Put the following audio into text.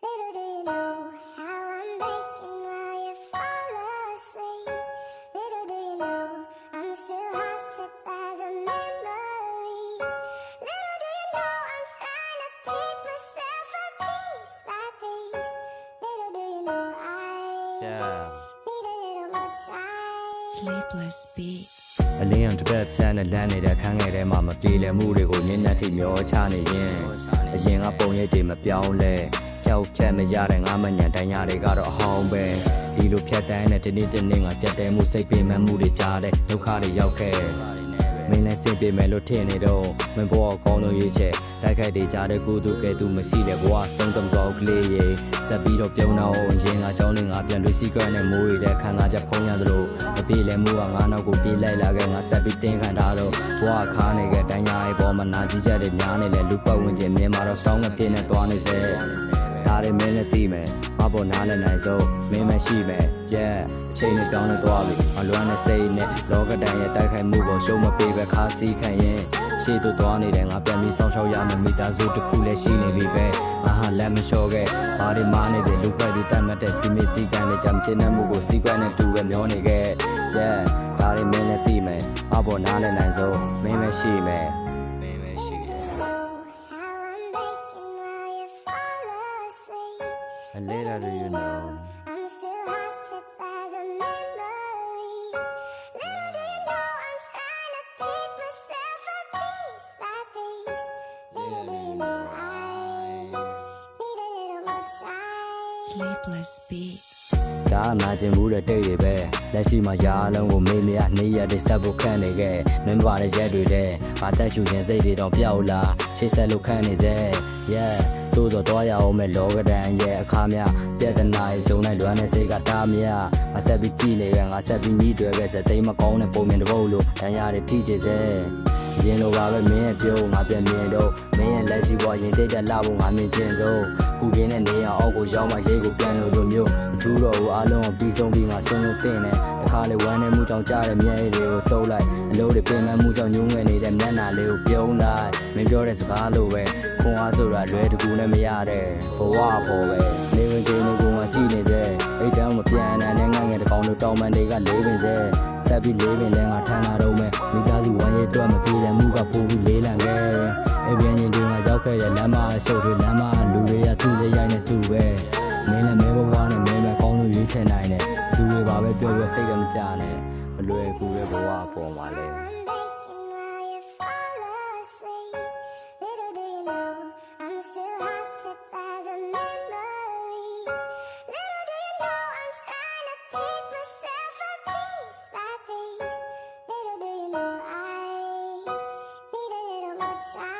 Little do you know how I'm breaking while you fall asleep. Little do you know I'm still haunted by the memories. Little do you know I'm trying to pick myself up piece by piece. Little do you know I need a little more time. Sleepless beats. အလင်းအောင်တစ်ပတ်ဖြန်းနဲ့လမ်းနေတဲ့ခန်းငယ်ထဲမှာမပြေလည်မှုတွေကိုနင်းနဲ့ထိမျောချနေရင်အရင်ကပုံရိပ်တွေမပြောင်းလဲဖျောက်ဖျက်မရတဲ့ငါမညံတန်ရတွေကတော့အဟောင်းပဲဒီလိုဖြတ်တန်းတဲ့ဒီနေ့တနေ့ငါကြက်တဲမှုစိတ်ပင်ပန်းမှုတွေကြားတဲ့ဒုက္ခတွေရောက်ခဲ့မင်းလည်းစိတ်ပြေမယ်လို့ထင်နေတော့မင်းဘောကောင်းလို့ရွေးချက်တိုက်ခိုက်တွေကြားတဲ့ကိုသူကဲသူမရှိတဲ့ဘဝဆုံးတော့ကောကလေးရေဆက်ပြီးတော့ပြုံးတော့ရင်ငါကြောင်းနေငါပြန်တွေ့စီကွက်နဲ့မိုးရတဲ့ခံငါချက်ဖုံးရသလိုအပြေလဲမှုကငါနောက်ကိုပြေးလိုက်လာခဲ့ငါဆက်ပြီးတင်းခံထားတော့ဘဝခါနေခဲ့တိုင်းညာရဲ့ပေါ်မှာနာကြီးချက်တွေများနေလဲလူပတ်ဝင်ခြင်းမြင်မှာတော့ strong နဲ့ပြင်းနေသွားနေစေဒါတွေမင်းလည်းသိမယ်မပေါ်နားလည်းနိုင်ဆုံးမင်းမရှိမယ်yeah အချိန်နဲ့ပြောင်းလဲသွားပြီအလွမ်းနဲ့စိတ်နဲ့လောကတန်ရဲ့တိုက်ခိုက်မှုပေါ်ရှုံးမပေးပဲခါစီးခံရင်ရှေ့သို့သွားနေတဲ့ငါပြန်ပြီးဆောင်းရှောက်ရမယ်မိသားစုတစ်ခုလည်းရှိနေပြီပဲငါဟာလက်မလျှော့ခဲ့ဘာတွေမားနေတယ်လူဖွဲ့ပြီးတတ်မှတ်တဲ့စီမီစီကန်နဲ့ကြမ်းချင်တဲ့မှုကိုစီကွက်နဲ့တူပဲမျောနေခဲ့ yeah ဒါတွေမင်းလည်းသိမယ်အပေါ်နားလည်းနိုင်ဆုံးမင်းမရှိမယ်A little do you know I'm still haunted by the memories. Little do you know I'm trying to pick myself up piece by piece. Little do you know I need a little more time. Sleepless beats. ဒါနာကျင်မှုတဲ့တိတ်တွေပဲလက်ရှိမှာရာလုံးကိုမေးမရနေရတဲ့ဆက်ဖို့ခန့်နေခဲ့မင်းပါတဲ့ရက်တွေတဲ့ဘာတက်ရှူခြင်းစိတ်တွေတော့ပျောက်လာရှေ့ဆက်လို့ခန့်နေစေ yeah တိုးတော့ရအောင်မဲ့လောကဒဏ်ရဲ့အခါများပြဿနာရဲ့ဂျုံနိုင်လွမ်းတဲ့စိတ်ကတားမြငါဆက်ပြီးကြည့်နေရငါဆက်ပြီးညီးတွယ်ခဲ့စသိမ်းမကောင်းတဲ့ပုံမြင်တစ်ပုတ်လို့တန်ရတွေထိချေစေရင်လိုပါပဲမင်းရဲ့ပြုံးငါပြန်မြင်တော့မင်းရဲ့လက်ရှိဘဝရင်တိတ်တက်လာဖို့ငါမြင်ချင်ဆုံးပူပြင်းတဲ့နေရာအောက်ကိုရောက်မှရိတ်ကိုပြန်လို့တို့မျိုးမထူးတော့ဘူးအားလုံးကိုပြီးဆုံးပြီးငါဆွလို့တင်တယ်တခါလေဝမ်းနေမှုကြောင့်ကြားတဲ့မျက်ရည်တွေကိုတုံးလိုက်အလို့တွေပင်ပန်းမှုကြောင့်ညှိုးငယ်နေတဲ့မျက်နှာလေးကိုပြုံးလိုက်မင်းပြောတဲ့စကားလိုပဲခွန်အားဆိုတာလွယ်တကူနဲ့မရတဲ့ဘဝပေါ်ပဲနေဝင်ချင်းကိုငါကြည့်နေစေအိတ်တန်းမပြန်နိုင်တဲ့ငငယ်တကောင်တို့တောင်ပန်တွေကလေးပင်စေဆက်ပြီးလေးပင်လဲငါထမ်းလာတော့မယ်မိသားစုဝမ်းရည်အတွက်မပြေတဲ့မှုကပိုပြီးလေးလံခဲ့အိမ်ပြန်ရင်ဒီငါရောက်ခဲ့တဲ့လမ်းမရှုပ်တွေလမ်းမလူတွေကသူ့စိတ်ရိုက်နေသူ့ပဲမင်းလည်းမဲဘဝနဲ့မဲမဲကောင်းလို့ရွေးချယ်နိုင်တယ်သူတွေပါပဲပြောစိတ်ကမကြနဲ့မလွယ်ကူတဲ့ဘဝပေါ်မှာလဲ Little do you know I'm still haunted by the memories. Little do you know I'm trying to pick myself up piece by piece. Little do you know I need a little more time.